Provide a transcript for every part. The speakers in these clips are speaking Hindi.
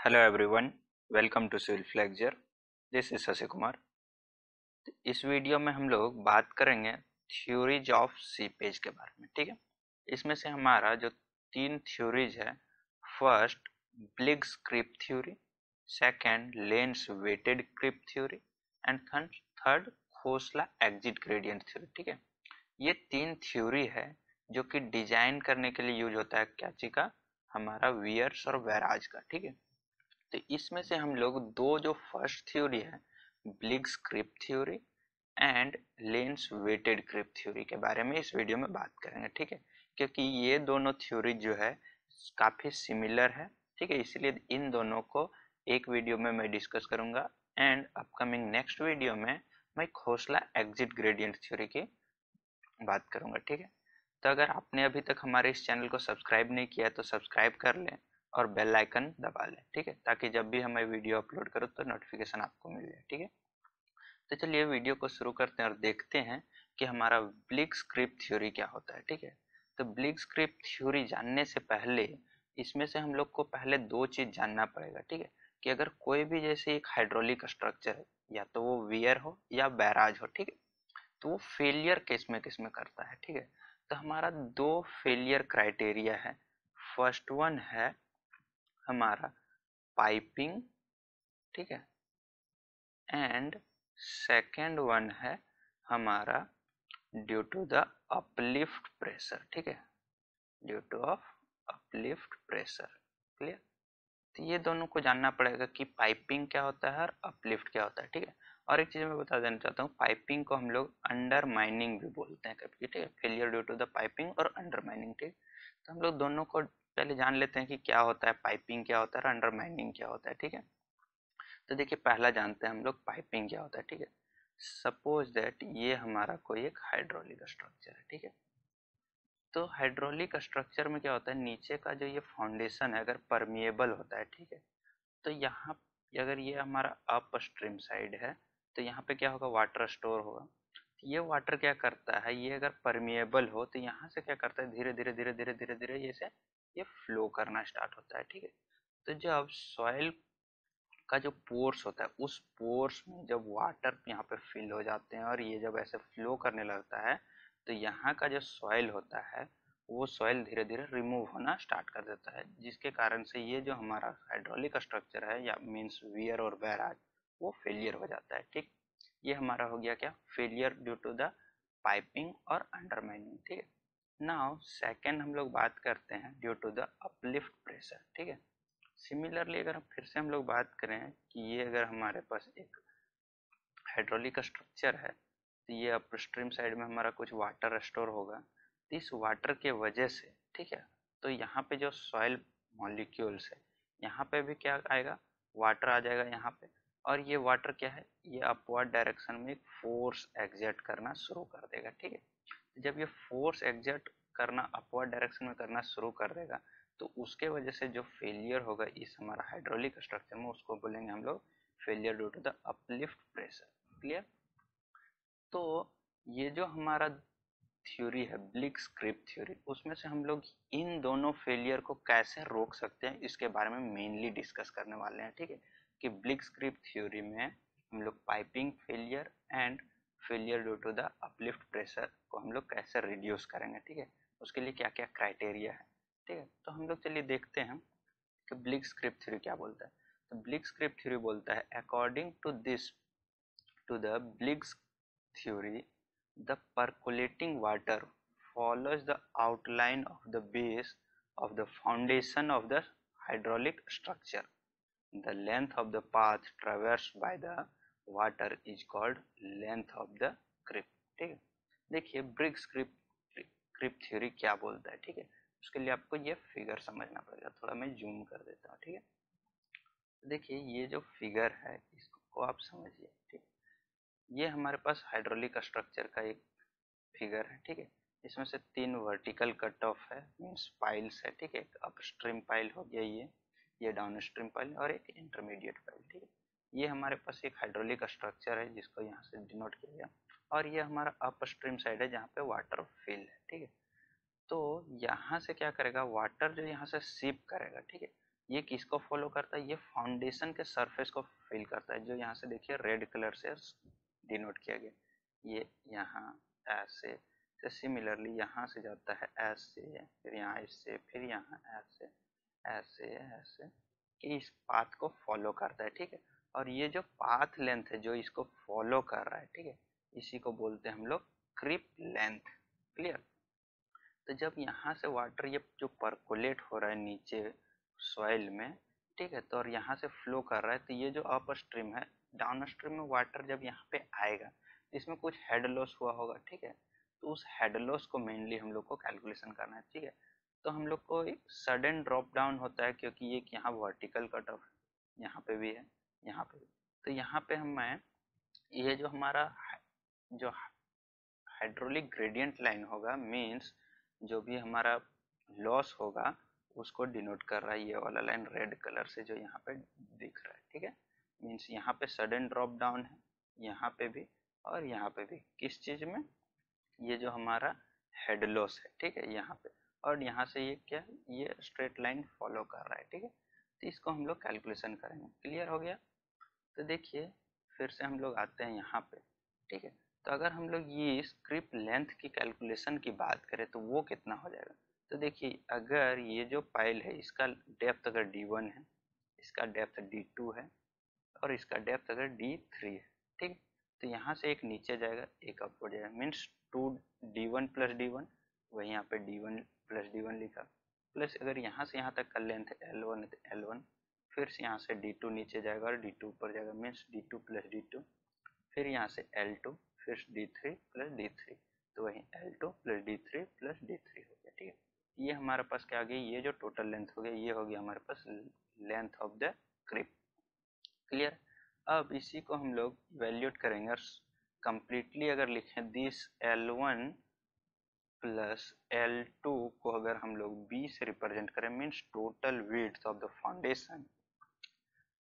Hello everyone, welcome to civil lecture. This is Shashi Kumar. इस वीडियो में हम लोग बात करेंगे थ्योरीज ऑफ सीपेज के बारे में। ठीक है, इसमें से हमारा जो तीन थ्योरीज है, first Bligh's creep theory, second Lane's weighted creep theory and third Khosla exit gradient theory. ठीक है, ये तीन थ्योरी है जो कि डिजाइन करने के लिए यूज होता है क्या चीज का, हमारा वियर्स और वेराज का। ठीक है, तो इसमें से हम लोग दो जो फर्स्ट थ्योरी है, Bligh's creep theory and Lane's weighted creep theory के बारे में इस वीडियो में बात करेंगे। ठीक है, क्योंकि ये दोनों थ्योरी जो है काफ़ी सिमिलर है। ठीक है, इसलिए इन दोनों को एक वीडियो में मैं डिस्कस करूंगा एंड अपकमिंग नेक्स्ट वीडियो में मैं खोसला एग्जिट ग्रेडियंट थ्योरी की बात करूंगा। ठीक है, तो अगर आपने अभी तक हमारे इस चैनल को सब्सक्राइब नहीं किया तो सब्सक्राइब कर लें और बेल आइकन दबा लें। ठीक है, ताकि जब भी हम वीडियो अपलोड करो तो नोटिफिकेशन आपको मिल जाए। ठीक है, तो चलिए वीडियो को शुरू करते हैं और देखते हैं कि हमारा ब्लिग्स क्रिप थ्योरी क्या होता है। ठीक है, तो ब्लिग्स क्रिप थ्योरी जानने से पहले इसमें से हम लोग को पहले दो चीज जानना पड़ेगा। ठीक है, कि अगर कोई भी जैसे एक हाइड्रोलिक स्ट्रक्चर है, या तो वो वियर हो या बैराज हो, ठीक है, तो वो फेलियर किस में करता है। ठीक है, तो हमारा दो फेलियर क्राइटेरिया है। फर्स्ट वन है हमारा पाइपिंग, ठीक है, एंड सेकेंड वन है हमारा due to the uplift pressure. ठीक है, due to of uplift pressure. Clear, तो ये दोनों को जानना पड़ेगा कि पाइपिंग क्या होता है और अपलिफ्ट क्या होता है। ठीक है, और एक चीज मैं बता देना चाहता हूँ, पाइपिंग को हम लोग अंडरमाइनिंग भी बोलते हैं कभी। ठीक है, failure due to the piping और अंडरमाइनिंग। ठीक, तो हम लोग दोनों को पहले जान लेते हैं कि क्या होता है पाइपिंग, क्या होता है और अंडरमाइनिंग क्या होता है। ठीक है, तो देखिए पहला जानते हैं हम लोग पाइपिंग क्या होता है। ठीक है, सपोज दैट ये हमारा कोई एक हाइड्रोलिक स्ट्रक्चर है। ठीक है, तो हाइड्रोलिक स्ट्रक्चर में क्या होता है, नीचे का जो ये फाउंडेशन है अगर परमिएबल होता है, ठीक है, तो यहाँ अगर ये हमारा अप स्ट्रीम साइड है तो यहाँ पे क्या होगा, वाटर स्टोर होगा। ये वाटर क्या करता है, ये अगर परमिएबल हो तो यहाँ से क्या करता है, धीरे धीरे धीरे धीरे धीरे धीरे ये फ्लो करना स्टार्ट होता है। ठीक है, तो जब सॉइल का जो पोर्स होता है उस पोर्स में जब वाटर यहाँ पे फिल हो जाते हैं और ये जब ऐसे फ्लो करने लगता है तो यहाँ का जो सॉइल होता है वो सॉइल धीरे धीरे रिमूव होना स्टार्ट कर देता है, जिसके कारण से ये जो हमारा हाइड्रोलिक स्ट्रक्चर है या मीन्स वियर और बैराज वो फेलियर हो जाता है। ठीक, ये हमारा हो गया क्या, failure due to the piping और अंडरमाइनिंग। ठीक है, नाउ सेकेंड हम लोग बात करते हैं due to the uplift pressure. ठीक है, सिमिलरली अगर फिर से हम लोग बात करें कि ये अगर हमारे पास एक हाइड्रोलिक स्ट्रक्चर है तो ये अपस्ट्रीम साइड में हमारा कुछ वाटर स्टोर होगा, तो इस वाटर के वजह से, ठीक है, तो यहाँ पे जो सॉइल मॉलिक्यूल्स है यहाँ पे भी क्या आएगा, वाटर आ जाएगा यहाँ पे, और ये वाटर क्या है, ये अपवर्ड डायरेक्शन में एक फोर्स एग्जर्ट करना शुरू कर देगा। ठीक है, जब ये फोर्स एग्जर्ट करना अपवर्ड डायरेक्शन में करना शुरू कर देगा तो उसके वजह से जो फेलियर होगा इस हमारा हाइड्रोलिक स्ट्रक्चर में उसको बोलेंगे हम लोग failure due to the uplift pressure. Clear, तो ये जो हमारा थ्योरी है ब्लिग्स क्रिप थ्योरी, उसमें से हम लोग इन दोनों फेलियर को कैसे रोक सकते हैं इसके बारे में मेनली डिस्कस करने वाले हैं। ठीक है, कि ब्लिग्स क्रिप थ्योरी में हम लोग piping failure and failure due to the uplift pressure को हम लोग कैसे रिड्यूस करेंगे। ठीक है, उसके लिए क्या क्या क्राइटेरिया है। ठीक है, तो हम लोग चलिए देखते हैं कि ब्लिग्स क्रिप थ्योरी क्या बोलता है। तो ब्लिग्स क्रिप थ्योरी बोलता है according to this, to the Bligg's theory, the percolating water follows the outline of the base of the foundation of the hydraulic structure. The length of the path traversed by the water is called length of the creep. ठीक है, देखिए ब्रिग्स क्रिप थ्योरी क्या बोलता है। ठीक है, उसके लिए आपको ये फिगर समझना पड़ेगा, थोड़ा मैं जूम कर देता हूँ। ठीक है, देखिए ये जो फिगर है इसको आप समझिए। ठीक, ये हमारे पास हाइड्रोलिक स्ट्रक्चर का एक फिगर है। ठीक है, इसमें से तीन वर्टिकल कट ऑफ है, मीन्स पाइल्स है। ठीक है, एक अपस्ट्रीम पाइल हो गया, ये डाउन स्ट्रीम पाइल और एक इंटरमीडिएट पाइल। ठीक है, ये हमारे पास एक हाइड्रोलिक स्ट्रक्चर है जिसको यहाँ से डिनोट किया गया, और ये हमारा अपस्ट्रीम साइड है जहाँ पे वाटर फिल है। ठीक है, तो यहाँ से क्या करेगा, वाटर जो यहाँ से सिप करेगा, ठीक है, ये किसको फॉलो करता है, ये फाउंडेशन के सरफेस को फिल करता है, जो यहाँ से देखिए रेड कलर से डिनोट किया गया, ये यहाँ ऐसे से, सिमिलरली यहाँ से जाता है ऐसे, फिर यहाँ इससे, फिर यहाँ ऐसे ऐसे ऐसे, कि इस पाथ को फॉलो करता है, ठीक है। और ये जो पाथ लेंथ है जो इसको फॉलो कर रहा है, ठीक है, इसी को बोलते हैं हम लोग क्रिप लेंथ। क्लियर। तो जब यहाँ से वाटर ये जो परकोलेट हो रहा है नीचे सॉइल में, ठीक है, तो और यहाँ से फ्लो कर रहा है, तो ये जो अप स्ट्रीम है, डाउन स्ट्रीम में वाटर जब यहाँ पे आएगा तो इसमें कुछ हेड लॉस हुआ होगा, ठीक है। तो उस हेड लॉस को मेनली हम लोग को कैलकुलेशन करना है, ठीक है। तो हम लोग को सडन ड्रॉप डाउन होता है क्योंकि ये यहाँ वर्टिकल कट ऑफ यहाँ पे भी है, यहाँ पे भी। तो यहाँ पे मैं ये जो हमारा जो हाइड्रोलिक ग्रेडियंट लाइन होगा, मीन्स जो भी हमारा लॉस होगा उसको डिनोट कर रहा है ये वाला लाइन रेड कलर से जो यहाँ पे दिख रहा है, ठीक है। मीन्स यहाँ पे सडन ड्रॉप डाउन है, यहाँ पे भी और यहाँ पे भी, किस चीज में, ये जो हमारा हेड लॉस है, ठीक है, यहाँ पे। और यहाँ से ये क्या, ये स्ट्रेट लाइन फॉलो कर रहा है, ठीक है। तो इसको हम लोग कैलकुलेशन करेंगे। क्लियर हो गया। तो देखिए फिर से हम लोग आते हैं यहाँ पे, ठीक है। तो अगर हम लोग ये स्क्रिप लेंथ की कैलकुलेशन की बात करें तो वो कितना हो जाएगा। तो देखिए अगर ये जो पाइल है इसका डेप्थ अगर D1 है, इसका डेप्थ D2 है और इसका डेप्थ अगर D3 है, ठीक। तो यहाँ से एक नीचे जाएगा एक अप जाएगा, मीन्स 2D1 प्लस D1, वही यहाँ पे D1 प्लस D1 लिखा, प्लस अगर यहाँ से यहाँ तक का लेंथ L1 है तो L1, फिर से यहाँ से D2 नीचे जाएगा और D2 ऊपर जाएगा, मीन्स D2 प्लस D2, फिर यहाँ से L2, फिर D3 प्लस D3, तो वही L2 plus D3 plus D3 हो गया, ठीक है। ये हमारे पास क्या आ गई, ये जो टोटल लेंथ हो गया ये हो गया हमारे पास length of the creep. Clear. अब इसी को हम लोग वैल्यूट करेंगे और कंप्लीटली अगर लिखें दिस L1 प्लस L2 को अगर हम लोग B से रिप्रेजेंट करें, means total width of the foundation,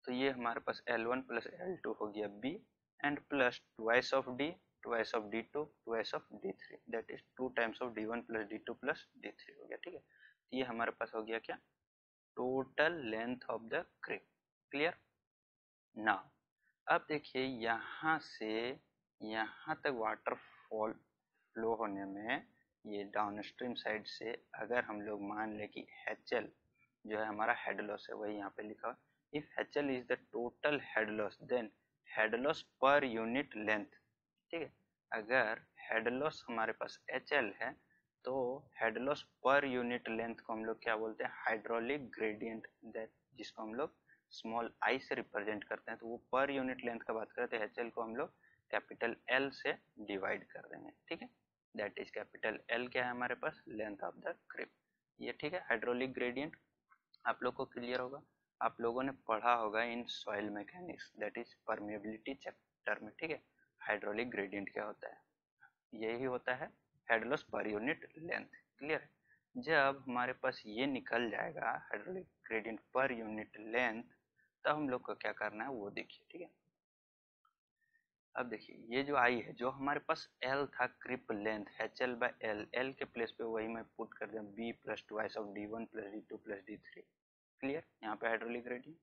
तो ये हमारे पास L1 प्लस L2 हो गया B, and plus twice of D, twice of D2, twice of D3, that is 2 times of D1 plus D2 plus D3 हो गया, ठीक है। तो ये हमारे पास हो गया क्या, total length of the creep. Clear. Now अब देखिए यहाँ से यहाँ तक वाटर फॉल फ्लो होने में ये डाउनस्ट्रीम साइड से अगर हम लोग मान लें कि HL जो है हमारा हेड लॉस है, वही यहाँ पे लिखा हुआ, if HL is the total head loss then head loss per unit length, ठीक है। अगर हेड लॉस हमारे पास HL है तो head loss per unit length को हम लोग क्या बोलते हैं, हाइड्रोलिक ग्रेडियंट, दैट जिसको हम लोग स्मॉल आई से रिप्रेजेंट करते हैं। तो वो पर यूनिट लेंथ का बात करें तो HL को हम लोग कैपिटल L से डिवाइड कर देंगे, ठीक है। दैट इज कैपिटल L क्या है हमारे पास, लेंथ ऑफ द क्रिप, ये, ठीक है। हाइड्रोलिक ग्रेडियंट आप लोग को क्लियर होगा, आप लोगों ने पढ़ा होगा in soil mechanics, that is permeability chapter में, ठीक है। हाइड्रोलिक ग्रेडियंट क्या होता है, यही होता है head loss per unit length. Clear है। जब हमारे पास ये निकल जाएगा हाइड्रोलिक ग्रेडियंट पर यूनिट लेंथ, तब हम लोग को क्या करना है वो देखिए, ठीक है। अब देखिए ये जो आई है, जो हमारे पास L था creep length HL by L, L के प्लेस पे वही मैं पुट कर दिया B plus twice of D1 plus D2 plus D3। Clear. यहाँ पे हाइड्रोलिक ग्रेडियंट।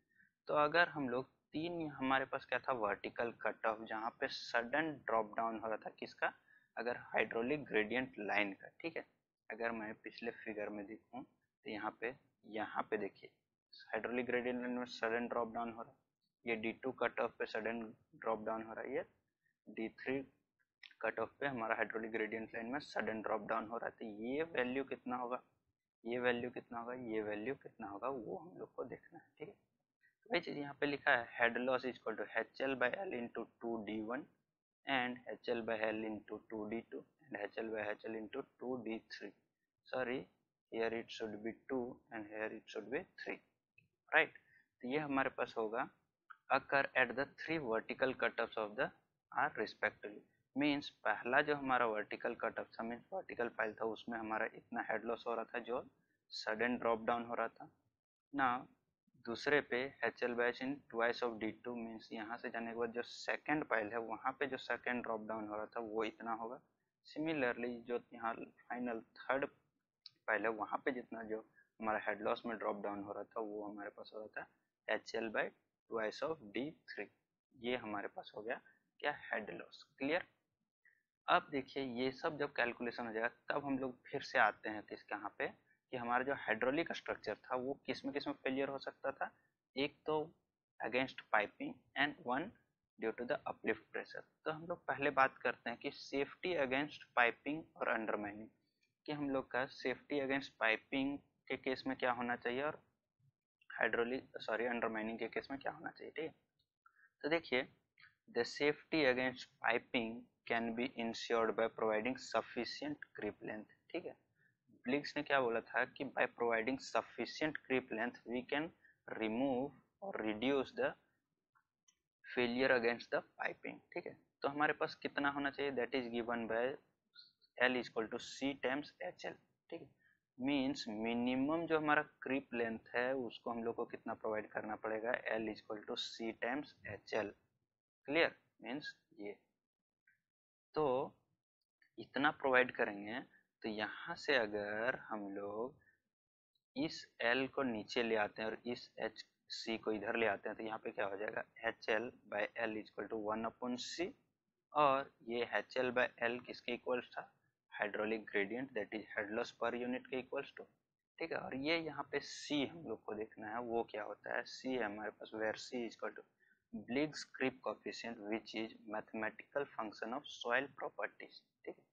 तो अगर हम लोग तीन, हमारे पास क्या था, वर्टिकल कट ऑफ, जहाँ पे सडन ड्रॉप डाउन हो रहा था किसका, अगर हाइड्रोलिक ग्रेडियंट लाइन का, ठीक है। अगर मैं पिछले फिगर में देखूँ तो यहाँ पे देखिए हाइड्रोलिक ग्रेडियंट लाइन में सडन ड्रॉप डाउन हो रहा है, ये D2 कट ऑफ पे सडन ड्रॉप डाउन हो रहा है, ये D3 कट ऑफ पे हमारा हाइड्रोलिक ग्रेडियंट लाइन में सडन ड्रॉप डाउन हो रहा है। तो ये वैल्यू कितना होगा, ये वैल्यू कितना होगा, ये वैल्यू कितना होगा, वो हम लोग को देखना है, ठीक है। तो वही चीज यहाँ पे लिखा है, head loss is equal to HL by L into 2D1 and HL by L into 2D2 and HL by HL into 2D3। Sorry, here it should be 2 and here it should be 3, right। तो ये हमारे पास होगा occur at the three vertical cutoffs of the R respectively। Means पहला जो हमारा वर्टिकल कटऑफ था, मीन्स वर्टिकल फाइल था, उसमें हमारा इतना हेड लॉस हो रहा था जो सडन ड्रॉप डाउन हो रहा था ना। दूसरे पे HL batch in twice of D2, means यहाँ से जाने के बाद जो सेकंड पाइल है वहाँ पे जो सेकंड ड्रॉप डाउन हो रहा था वो इतना होगा। सिमिलरली जो यहाँ फाइनल थर्ड पाइल है वहाँ पे जितना जो हमारा हेड लॉस में ड्रॉप डाउन हो रहा था वो हमारे पास हो रहा था HL/2 ऑफ D3। ये हमारे पास हो गया क्या, हेड लॉस। क्लियर। अब देखिए ये सब जब कैलकुलेशन हो जाएगा तब हम लोग फिर से आते हैं किस कहाँ पे, कि हमारा जो हाइड्रोलिक स्ट्रक्चर था वो किस में फेलियर हो सकता था। एक तो against piping and one due to the uplift pressure. तो हम लोग पहले बात करते हैं कि सेफ्टी अगेंस्ट पाइपिंग और अंडरमाइनिंग, कि हम लोग का सेफ्टी अगेंस्ट पाइपिंग के केस में क्या होना चाहिए और अंडरमाइनिंग के केस में क्या होना चाहिए। ठीक है, तो देखिए the safety against piping can be ensured by providing sufficient creep length. ठीक है, ब्लिग्स ने क्या बोला था कि by providing sufficient creep length we can remove or reduce the failure against the piping. ठीक है, तो हमारे पास कितना होना चाहिए, that is given by L equal to C times HL। ठीक है, मीन्स मिनिमम जो हमारा क्रीप लेंथ है उसको हम लोग को कितना प्रोवाइड करना पड़ेगा, L equal to C times HL। Clear, means ये तो इतना प्रोवाइड करेंगे। तो यहाँ से अगर हम लोग इस L को नीचे ले आते हैं और इस HC को इधर ले आते हैं तो यहाँ पे क्या हो जाएगा, HL/L इक्वल टू 1/C। और ये HL/L किसके इक्वल्स था, hydraulic gradient that is head loss per unit के इक्वल्स टू। ठीक है, और ये यहाँ पे C हम लोग को देखना है वो क्या होता है। C है हमारे पास where C equal to Bligh's creep coefficient which is mathematical function of soil properties. ठीक है,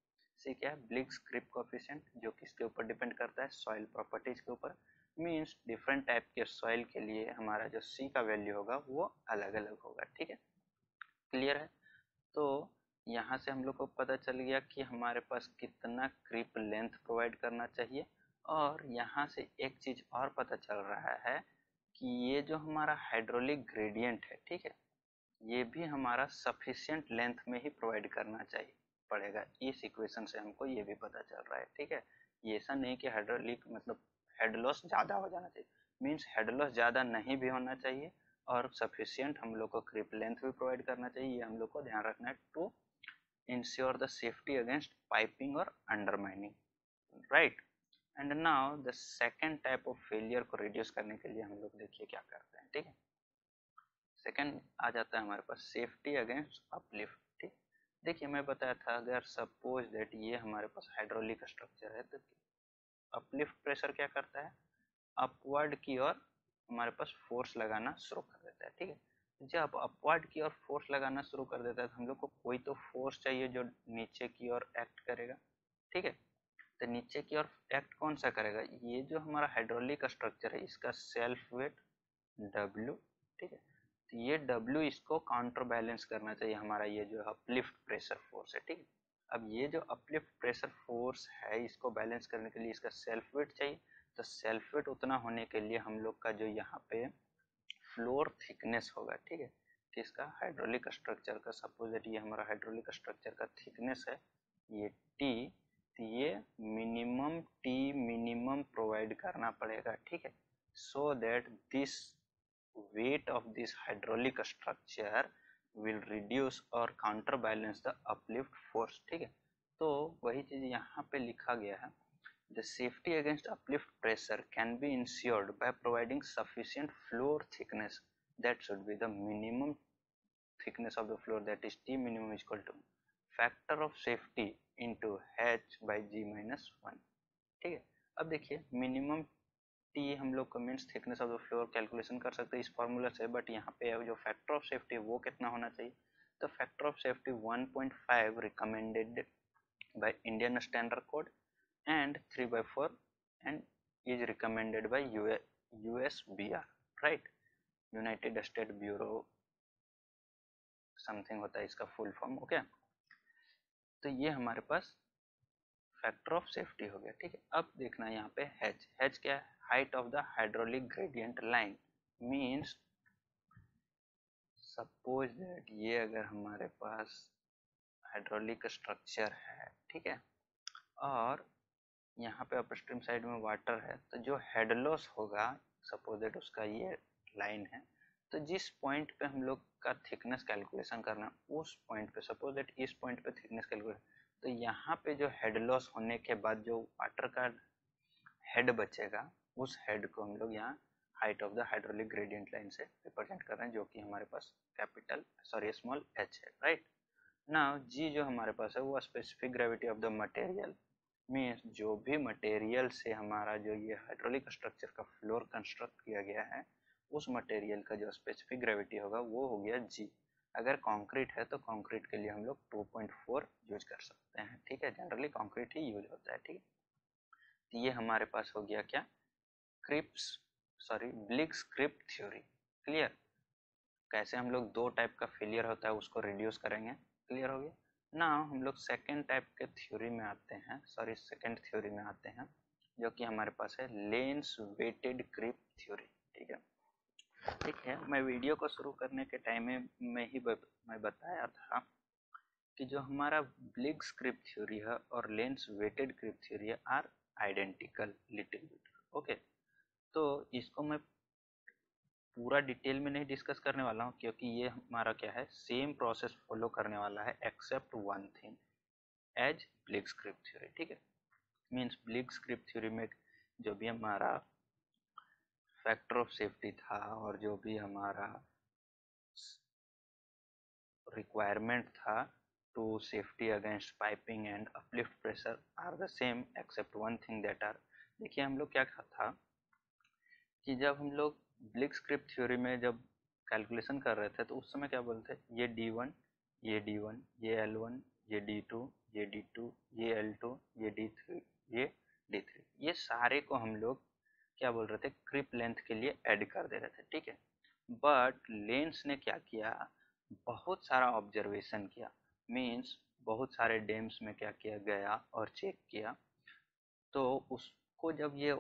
C क्या है, ब्लिग्स क्रीप कोएफिशिएंट, जो किसके ऊपर डिपेंड करता है, सॉइल प्रॉपर्टीज के ऊपर। मीन्स डिफरेंट टाइप के सॉइल के लिए हमारा जो C का वैल्यू होगा वो अलग अलग होगा। ठीक है, क्लियर है। तो यहाँ से हम लोग को पता चल गया कि हमारे पास कितना क्रीप लेंथ प्रोवाइड करना चाहिए। और यहाँ से एक चीज और पता चल रहा है कि ये जो हमारा हाइड्रोलिक ग्रेडियंट है, ठीक है, ये भी हमारा सफिशिएंट लेंथ में ही प्रोवाइड करना चाहिए पड़ेगा। इस इक्वेशन से हमको ये भी पता चल रहा है। ठीक है, ये ऐसा नहीं कि हाइड्रोलिक मतलब हेड लॉस ज़्यादा हो जाना चाहिए, मीन्स हेड लॉस ज़्यादा नहीं भी होना चाहिए और सफिशिएंट हम लोग को क्रीप लेंथ भी प्रोवाइड करना चाहिए। ये हम लोग को ध्यान रखना है to ensure the safety against piping और undermining, right. And now the second type of failure को रिड्यूस करने के लिए हम लोग देखिए क्या करते हैं। ठीक है, सेकेंड आ जाता है हमारे पास सेफ्टी अगेंस्ट अपलिफ्ट। ठीक, देखिए मैं बताया था अगर सपोज दैट ये हमारे पास हाइड्रोलिक स्ट्रक्चर है तो अपलिफ्ट प्रेशर क्या करता है, अपवर्ड की ओर हमारे पास फोर्स लगाना शुरू कर देता है। ठीक है, जब अपवर्ड की ओर फोर्स लगाना शुरू कर देता है तो हम लोग को कोई तो फोर्स चाहिए जो नीचे की ओर एक्ट करेगा। ठीक है, तो नीचे की ओर एक्ट कौन सा करेगा, ये जो हमारा हाइड्रोलिक स्ट्रक्चर है इसका सेल्फ वेट W। ठीक है, तो ये W इसको काउंटर बैलेंस करना चाहिए हमारा ये जो अपलिफ्ट प्रेशर फोर्स है। ठीक है, अब ये जो अपलिफ्ट प्रेशर फोर्स है इसको बैलेंस करने के लिए इसका सेल्फ वेट चाहिए। तो सेल्फ वेट उतना होने के लिए हम लोग का जो यहाँ पे फ्लोर थिकनेस होगा, ठीक है, किसका, हाइड्रोलिक स्ट्रक्चर का, सपोज दैट ये हमारा हाइड्रोलिक स्ट्रक्चर का थिकनेस है ये T, तो ये मिनिमम T मिनिमम प्रोवाइड करना पड़ेगा। ठीक है, so that this weight of this hydraulic structure will reduce or counterbalance the uplift force। ठीक है, तो वही चीज यहाँ पे लिखा गया है, the safety against uplift pressure can be ensured by providing sufficient floor thickness that should be the minimum thickness of the floor, that is T minimum is equal to factor of safety into H by G minus 1। ठीक है, अब देखिए मिनिमम T हम लोग को means thickness of the floor calculation कर सकते हैं इस फॉर्मूला से, बट यहाँ पे जो फैक्टर ऑफ सेफ्टी वो कितना होना चाहिए, तो factor of safety 1.5 recommended by Indian standard code and 3/4 and is recommended by USBR, right, United state bureau something होता है इसका फुल फॉर्म। ओके, तो ये हमारे पास फैक्टर ऑफ सेफ्टी हो गया। ठीक है, अब देखना यहाँ पे H क्या है, height of the hydraulic gradient line. Means suppose that ये अगर हमारे पास हाइड्रोलिक स्ट्रक्चर है, ठीक है, और यहाँ पे अपस्ट्रीम साइड में वाटर है, तो जो हेड लॉस होगा सपोज दैट उसका ये लाइन है, तो जिस पॉइंट पे हम लोग का थिकनेस कैलकुलेशन करना उस पॉइंट पे, सपोज दैट इस पॉइंट पे थिकनेस कैलकुलेशन, तो यहाँ पे जो हेड लॉस होने के बाद जो वाटर का हेड बचेगा उस हेड को हम लोग यहाँ height of the hydraulic gradient line से रिप्रेजेंट कर रहे हैं, जो कि हमारे पास स्मॉल h है, राइट। नाउ g जो हमारे पास है वो specific gravity of the material, means जो भी मटेरियल से हमारा जो ये हाइड्रोलिक स्ट्रक्चर का फ्लोर कंस्ट्रक्ट किया गया है, उस मटेरियल का जो स्पेसिफिक ग्रेविटी होगा वो हो गया g। अगर कंक्रीट है तो कंक्रीट के लिए हम लोग 2.4 यूज कर सकते हैं, ठीक है, जनरली कंक्रीट ही यूज होता है, ठीक है। तो ये हमारे पास हो गया क्या, ब्लिक्स क्रिप्ट थ्योरी, क्लियर। कैसे हम लोग दो टाइप का फेलियर होता है उसको रिड्यूस करेंगे, क्लियर हो गया ना। हम लोग सेकेंड थ्योरी में आते हैं, जो कि हमारे पास है लेंस वेटेड क्रिप्ट थ्योरी, ठीक है। ठीक है, मैं वीडियो को शुरू करने के टाइम में ही मैं बताया था कि जो हमारा ब्लिक्स क्रिप्ट थ्योरी है और लेंस वेटेड क्रिप्ट थ्योरी है are identical little bit, okay. तो इसको मैं पूरा डिटेल में नहीं डिस्कस करने वाला हूँ, क्योंकि ये हमारा क्या है, सेम प्रोसेस फॉलो करने वाला है except one thing as Bligh's creep theory, ठीक है। मीन्स ब्लिक्स क्रिप्ट थ्योरी में जो भी हमारा फैक्टर ऑफ सेफ्टी था और जो भी हमारा रिक्वायरमेंट था to safety against piping and uplift pressure are the same except one thing that are, देखिए हम लोग क्या था कि जब हम लोग ब्लिक्स क्रिप्ट थ्योरी में जब कैलकुलेशन कर रहे थे तो उस समय क्या बोलते, ये D1, ये D1, ये L1, ये D2, ये D2, ये L2, ये D3, ये D3, ये सारे को हम लोग क्या बोल रहे थे, क्रिप लेंथ के लिए ऐड कर दे रहे थे, ठीक है। बट लेंस ने क्या किया, बहुत सारा ऑब्जर्वेशन किया, मीन्स बहुत सारे डैम्स में क्या किया गया और चेक किया। तो उसको जब ये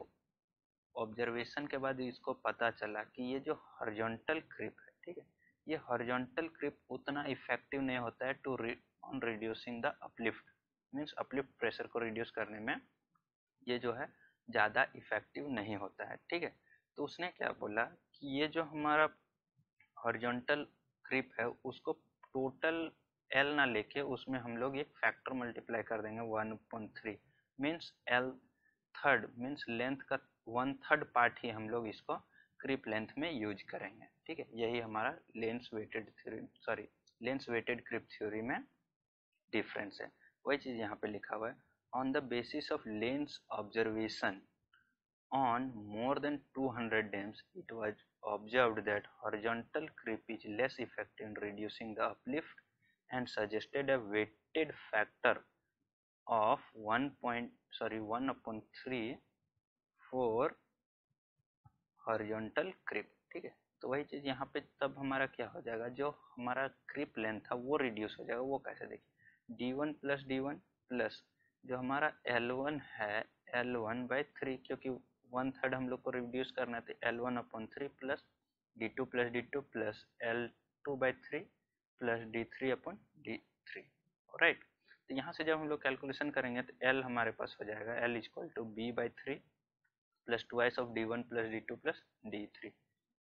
ऑब्जर्वेशन के बाद इसको पता चला कि ये जो हॉरिजॉन्टल क्रिप है, ठीक है, ये हॉरिजॉन्टल क्रिप उतना इफेक्टिव नहीं होता है to on reducing the uplift, means uplift pressure को रिड्यूस करने में ये जो है ज़्यादा इफेक्टिव नहीं होता है, ठीक है। तो उसने क्या बोला कि ये जो हमारा हॉरिजॉन्टल क्रिप है उसको टोटल एल ना लेके उसमें हम लोग एक फैक्टर मल्टीप्लाई कर देंगे 1/3, means L third, means length का 1/3 पार्ट ही हम लोग इसको क्रिप लेंथ में यूज करेंगे, ठीक है। यही हमारा लेंस वेटेड क्रिप थ्योरी में डिफरेंस है, वही चीज यहाँ पे लिखा हुआ है। On the basis of lens observation on more than 200 dams, it was observed that horizontal creep is less effective in reducing the uplift and suggested a weighted factor of 1/3 for horizontal creep, ठीक है। तो वही चीज यहाँ पे तब हमारा क्या हो जाएगा, जो हमारा क्रिप लेंथ था वो रिड्यूस हो जाएगा। वो कैसे, देखिए D1 प्लस D1 प्लस जो हमारा L1 है L1/3, क्योंकि 1/3 हम लोग को रिड्यूस करना है, L1/3 plus D2 plus D2 plus L2/3 plus D3/D3, right. तो यहाँ से जब हम लोग कैलकुलेशन करेंगे तो L हमारे पास हो जाएगा L = B/3 plus twice of D1 plus D2 plus D3,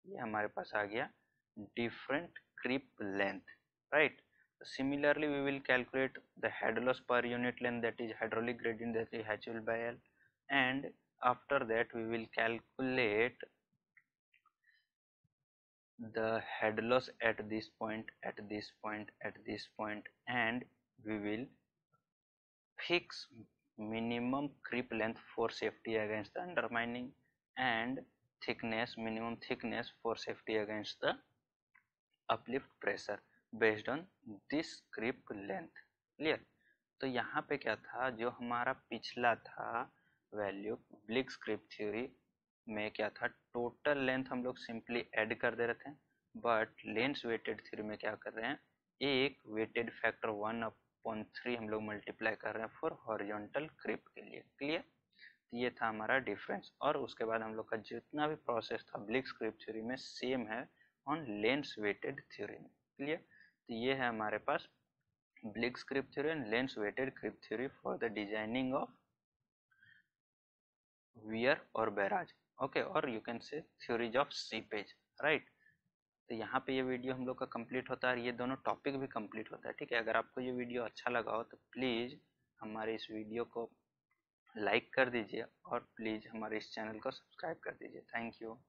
ये हमारे पास आ गया different creep length, right. Similarly, we will calculate the head loss per unit length, that is hydraulic gradient, that is HL/L, and after that we will calculate the head loss at this point, at this point, at this point, and we will fix minimum creep length for safety against the undermining and minimum thickness for safety against the uplift pressure based on this creep length, clear। तो यहाँ पे क्या था, जो हमारा पिछला था वैल्यू ब्लिक्स क्रिप थ्योरी में क्या था, टोटल लेंथ हम लोग सिंपली ऐड कर दे रहे थे, बट लेंस वेटेड थ्योरी में क्या कर रहे हैं, एक वेटेड फैक्टर 1/3 हम लोग मल्टीप्लाई कर रहे हैं फॉर हॉरिजॉन्टल क्रिप के लिए, क्लियर। ये था हमारा डिफरेंस, और उसके बाद हम लोग का जितना भी प्रोसेस था ब्लिक्स क्रिप थ्योरी में सेम है ऑन लेंस वेटेड थ्योरी में, क्लियर। तो ये है हमारे पास Bligh's creep theory and Lane's weighted creep theory for the designing of weir और barrage, okay, or you can say theories of seepage, right. तो यहाँ पे ये वीडियो हम लोग का कंप्लीट होता है और ये दोनों टॉपिक भी कंप्लीट होता है, ठीक है। अगर आपको ये वीडियो अच्छा लगा हो तो प्लीज़ हमारे इस वीडियो को लाइक कर दीजिए और प्लीज़ हमारे इस चैनल को सब्सक्राइब कर दीजिए। Thank you.